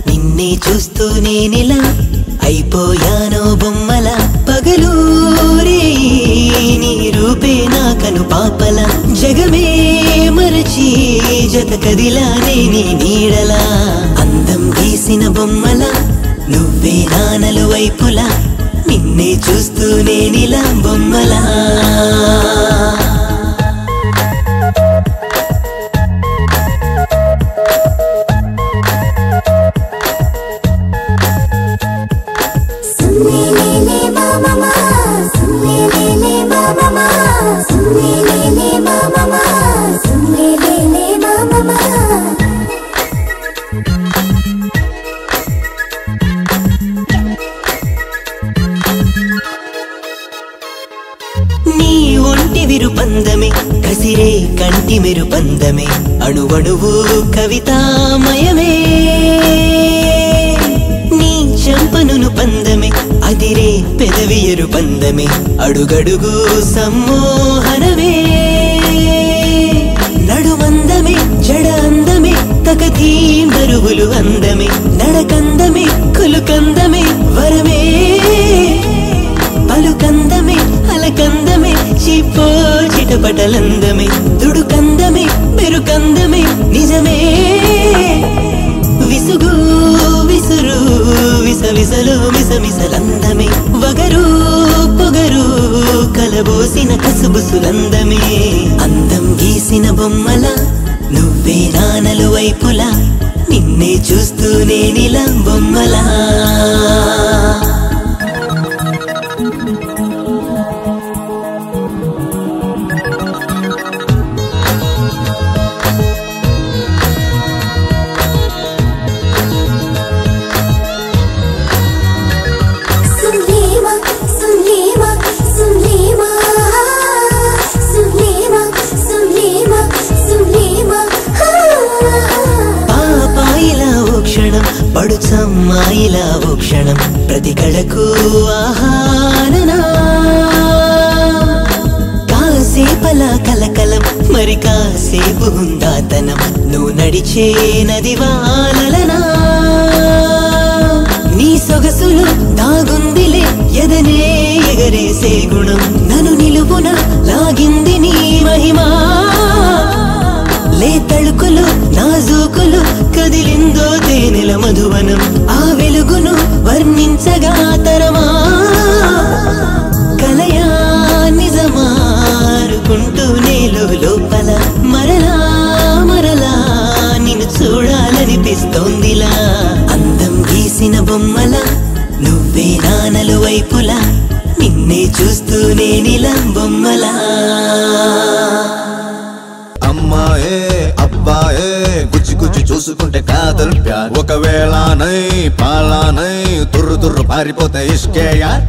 నిన్నే చూస్తూ నేనిలా అయిపోయానో బొమ్మల పగలూరే నీ రూపే నా కను పాపల జగమే మరచి జత కదిలానే నీ నీడలా అందం గీసిన బొమ్మల నువ్వే నానలు వైపులా నిన్నే చూస్తూ నేనిలా బొమ్మలా నీ ఒంటి విరుపందమే కసిరే కంటి మెరుపందమే అణువణువు కవితామయమే నీ చంపనును పందమే అదిరే పెదవి ఎరుపందమే అడుగడుగు సమ్మోహనమే నడుమందమే జడ అందమే తకతీ బరువులు అందమే నడకందమే కులుకందమే వరమే పలుకందమే అలకందమే చిప్పో చిటపటలందమే దుడుకందమే బెరుకందమే నిజమే విసుగు విసురు విసవిసలు మిసమిసలందమే వగరు పొగరు కలబోసిన కసుబుసులందమే అందం గీసిన బొమ్మల నువ్వే నానలు వైపులా నిన్నే చూస్తూ నేనిలా బొమ్మలా పడుచమ్మాయిలా ఓ క్షణం ప్రతి కళకు ఆహారనా కాసేపలా కలకలం మరి కాసేపు హుందాతనం నువ్వు నడిచే నది వాలలనా నీ సొగసులు దాగుందిలే ఎదనే ఎగరేసే గుణం నన్ను నిలువున లాగింది నీ మహిమా లే తళుకులు నాజూకులు కదిలిందో తేనెల మధువనం ఆ వెలుగును వర్ణించగా తరమా కలయా నిజమారుకుంటూ నేలో లోపల మరలా మరలా నిన్ను చూడాలనిపిస్తోందిలా అందం గీసిన బొమ్మల నువ్వే నానలు వైపులా నిన్నే చూస్తూ నేనిలా బొమ్మలా అమ్మాయే అబ్బాయే గుచ్చి గుచ్చి చూసుకుంటే కాదల్ ప్యార్ ఒకవేళ నై పాలా నై తుర్రు తుర్రు పారిపోతే ఇష్కే యార్